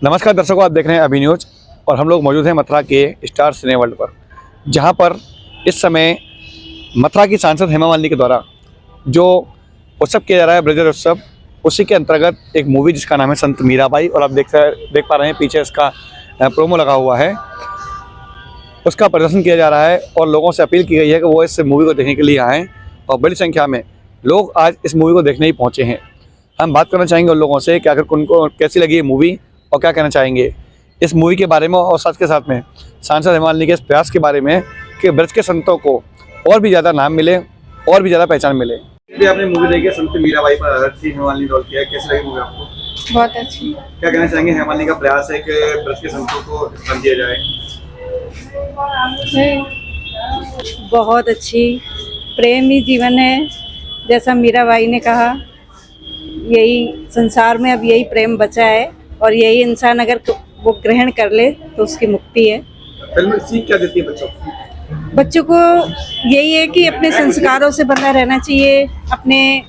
नमस्कार दर्शकों, आप देख रहे हैं अभी न्यूज और हम लोग मौजूद हैं मथुरा के स्टार सिने वर्ल्ड पर, जहां पर इस समय मथुरा की सांसद हेमा मालिनी के द्वारा जो उत्सव किया जा रहा है ब्रज उत्सव, उसी के अंतर्गत एक मूवी जिसका नाम है संत मीराबाई, और आप देख पा रहे हैं पीछे इसका प्रोमो लगा हुआ है, उसका प्रदर्शन किया जा रहा है और लोगों से अपील की गई है कि वो इस मूवी को देखने के लिए आएँ और बड़ी संख्या में लोग आज इस मूवी को देखने ही पहुँचे हैं। हम बात करना चाहेंगे उन लोगों से कि आखिर उनको कैसी लगी ये मूवी और क्या कहना चाहेंगे इस मूवी के बारे में, और साथ के साथ में सांसद हेमा मालिनी के इस प्रयास के बारे में कि ब्रज के संतों को और भी ज़्यादा नाम मिले और भी ज़्यादा पहचान मिले। आपने मूवी देखी संत मीराबाई पर आधारित हेमा मालिनी रोल किया है, कैसी लगी मूवी आपको? बहुत अच्छी। क्या कहना चाहेंगे? हेमा मालिनी का प्रयास है कि ब्रज के संतों को स्थान दिया जाए। बहुत अच्छी। प्रेम ही जीवन है, जैसा मीराबाई ने कहा। यही संसार में अब यही प्रेम बचा है और यही इंसान अगर वो ग्रहण कर ले तो उसकी मुक्ति है। फिल्म सीख क्या देती है बच्चों को? बच्चों को यही है कि अपने संस्कारों से बंधा रहना चाहिए, अपने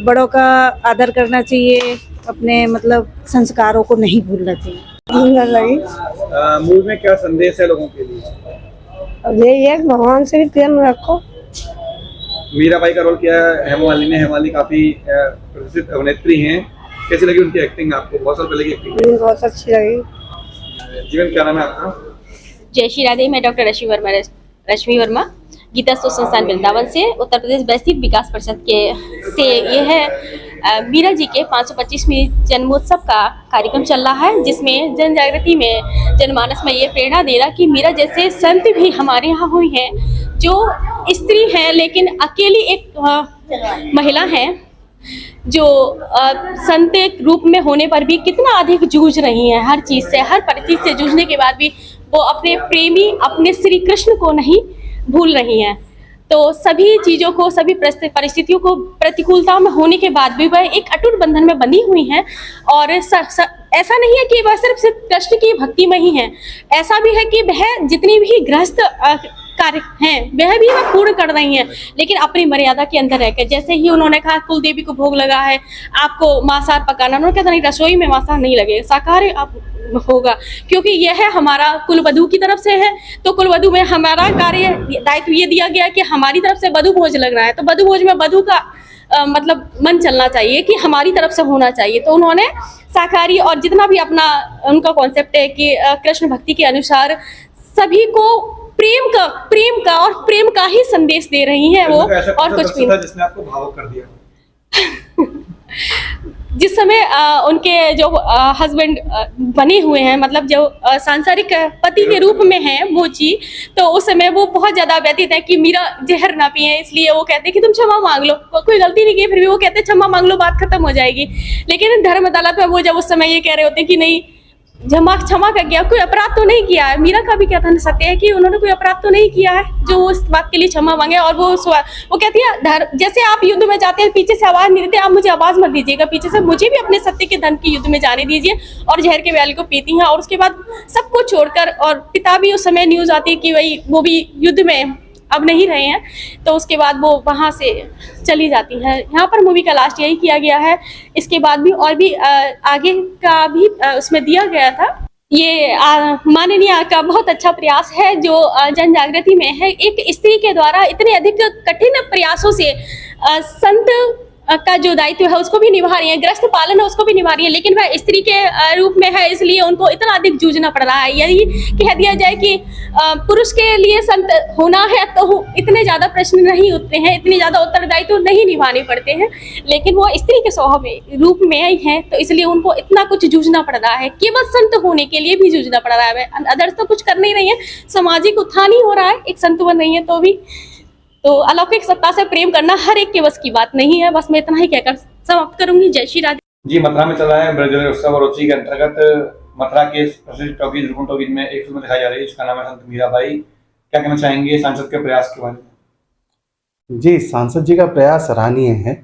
बड़ों का आदर करना चाहिए, अपने मतलब संस्कारों को नहीं भूलना चाहिए। सुंदर लगी। मूवी में क्या संदेश है लोगों के लिए? अब यही है, भगवान से भी प्रेम रखो। मीराबाई का रोल किया है हेमा मालिनी ने। हेमा मालिनी काफी प्रसिद्ध अभिनेत्री हैं, कैसी लगी उनकी एक्टिंग आपको? बहुत साल पहले की एक्टिंग। बहुत अच्छी लगी। जीवन, क्या नाम है आपका? जय श्री राधे। मैं डॉक्टर रश्मि वर्मा गीता शोध संस्थान वृंदावन से उत्तर प्रदेश वैश्विक विकास परिषद के से ये है मीरा जी के 525वीं जन्मोत्सव का कार्यक्रम चल रहा है, जिसमें जन जागृति में जनमानस में ये प्रेरणा दे रहा कि मीरा जैसे संत भी हमारे यहाँ हुई हैं, जो स्त्री हैं लेकिन अकेली एक महिला हैं, जो संत रूप में होने पर भी कितना अधिक जूझ रही हैं, हर चीज़ से, हर परिस्थिति से जूझने के बाद भी वो अपने प्रेमी, अपने श्री कृष्ण को नहीं भूल रही हैं। तो सभी चीज़ों को, सभी परिस्थितियों को प्रतिकूलता में होने के बाद भी वह एक अटूट बंधन में बंधी हुई हैं। और ऐसा नहीं है कि वह सिर्फ कृष्ण की भक्ति में ही है, ऐसा भी है कि वह जितनी भी गृहस्थ कार्य हैं वह भी वह पूर्ण कर रही हैं, लेकिन अपनी मर्यादा के अंदर रहकर। जैसे ही उन्होंने कहा कुल देवी को भोग लगा है, आपको मांसाहार पकाना, उन्होंने कहा नहीं, रसोई में मांसाहार नहीं लगेगा, शाकाहारी आप होगा, क्योंकि यह हमारा कुलवधू की तरफ से है। तो कुलवधू में हमारा कार्य दायित्व ये दिया गया कि हमारी तरफ से वधू भोज लगना है, तो वधू भोज में वधू का मतलब मन चलना चाहिए कि हमारी तरफ से होना चाहिए। तो उन्होंने शाकाहारी और जितना भी अपना उनका कॉन्सेप्ट है कि कृष्ण भक्ति के अनुसार सभी को प्रेम का और प्रेम का ही संदेश दे रही हैं वो, और कुछ भी। जिसने आपको भावुक कर दिया? जिस समय उनके जो हस्बैंड बने हुए हैं, मतलब जो सांसारिक पति के रूप में हैं वो जी, तो उस समय वो बहुत ज़्यादा व्यतीत है कि मीरा जहर ना पिए, इसलिए वो कहते हैं कि तुम क्षमा मांग लो, कोई गलती नहीं की, फिर भी वो कहते हैं क्षमा मांग लो, बात खत्म हो जाएगी। लेकिन धर्म अदालत में वो जब उस समय ये कह रहे होते हैं कि नहीं, क्षमा कर गया, कोई अपराध तो नहीं किया है। मीरा का भी कथन सत्य है कि उन्होंने कोई अपराध तो नहीं किया है जो उस बात के लिए क्षमा मांगे। और वो कहती है, जैसे आप युद्ध में जाते हैं, पीछे से आवाज नहीं देते, आप मुझे आवाज मत दीजिएगा पीछे से, मुझे भी अपने सत्य के धन के युद्ध में जाने दीजिए। और जहर के प्याले को पीती हैं और उसके बाद सब कुछ छोड़कर, और पिता भी उस समय न्यूज आती है कि वही वो भी युद्ध में अब नहीं रहे हैं, तो उसके बाद वो वहाँ से चली जाती हैं। यहाँ पर मूवी का लास्ट यही किया गया है। इसके बाद भी और भी आगे का भी उसमें दिया गया था। ये माननीय का बहुत अच्छा प्रयास है जो जन जागृति में है। एक स्त्री के द्वारा इतने अधिक कठिन प्रयासों से संत का जो दायित्व है उसको भी निभा रही है, गृहस्थ पालन है उसको भी निभा रही है, लेकिन वह स्त्री के रूप में है, इसलिए उनको इतना अधिक जूझना पड़ रहा है। यदि कह दिया जाए कि पुरुष के लिए संत होना है तो इतने ज़्यादा प्रश्न नहीं उठते हैं, इतनी ज़्यादा उत्तरदायित्व नहीं निभाने पड़ते हैं, लेकिन वो स्त्री के स्वभाव में रूप में ही है, तो इसलिए उनको इतना कुछ जूझना पड़ रहा है। केवल संत होने के लिए भी जूझना पड़ रहा है, अदर्स तो कुछ कर नहीं रही है, सामाजिक उत्थान ही हो रहा है, एक संत बन रही है तो भी। तो अलौकिक सत्ता से प्रेम करना हर एक के बस की बात नहीं है। बस मैं इतना ही कहकर समाप्त करूंगी। जय श्री राधे। जी, मथुरा में चल रहा है ब्रज उत्सव और उसी के अंतर्गत मथुरा के प्रसिद्ध टॉकीज रुकन टॉकीज में एक फिल्म दिखाई जा रही है जिसका नाम है संत मीराबाई। क्या कहना चाहेंगे सांसद के प्रयास के बारे में? जी, सांसद जी का प्रयास सराहनीय है।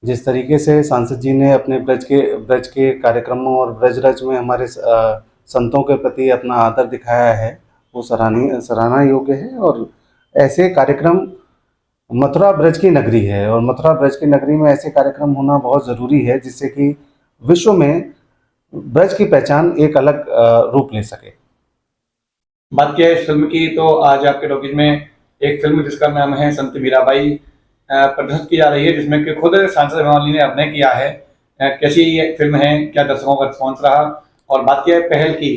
जिस तरीके से सांसद जी ने अपने ब्रज के कार्यक्रमों और ब्रज रज में हमारे संतों के प्रति अपना आदर दिखाया है, वो सराहना योग्य है। और ऐसे कार्यक्रम, मथुरा ब्रज की नगरी है और मथुरा ब्रज की नगरी में ऐसे कार्यक्रम होना बहुत ज़रूरी है, जिससे कि विश्व में ब्रज की पहचान एक अलग रूप ले सके। बात किया इस फिल्म की तो आज आपके टॉकीज में एक फिल्म जिसका नाम है संत मीराबाई प्रदर्शित की जा रही है, जिसमें कि खुद सांसद हेमा मालिनी ने अभिनय किया है। कैसी ये फिल्म है, क्या दर्शकों का रिस्पॉन्स रहा, और बात किया है पहल की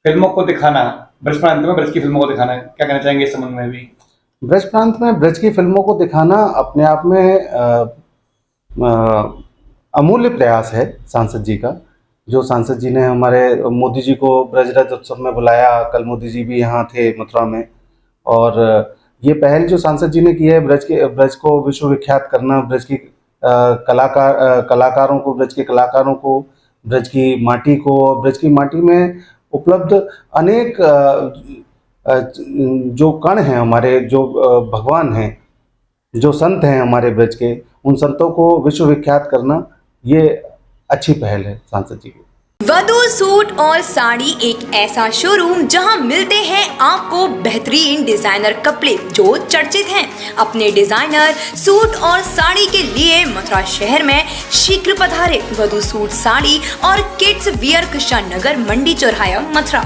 फिल्मों को दिखाना, ब्रज प्रांत में ब्रज की फिल्मों को दिखाना, क्या कहना चाहेंगे इस संबंध में भी? ब्रज प्रांत में ब्रज की फिल्मों को दिखाना अपने आप में अमूल्य प्रयास है सांसद जी का। जो सांसद जी ने हमारे मोदी जी को ब्रजरथ उत्सव में बुलाया, कल मोदी जी भी यहाँ थे मथुरा में, और ये पहल जो सांसद जी ने की है ब्रज को विश्व विख्यात करना, ब्रज की कलाकारों को, ब्रज के कलाकारों को, ब्रज की माटी को, ब्रज की माटी में उपलब्ध अनेक जो कण हैं हमारे, जो भगवान हैं, जो संत हैं हमारे ब्रज के, उन संतों को विश्व विख्यात करना, ये अच्छी पहल है सांसद जी की। वधू सूट और साड़ी एक ऐसा शोरूम जहां मिलते हैं आपको बेहतरीन डिजाइनर कपड़े जो चर्चित हैं। अपने डिजाइनर सूट और साड़ी के लिए मथुरा शहर में शीघ्र पधारे। वधू सूट साड़ी और किड्स वियर कृष्णा नगर मंडी चौराहा मथुरा।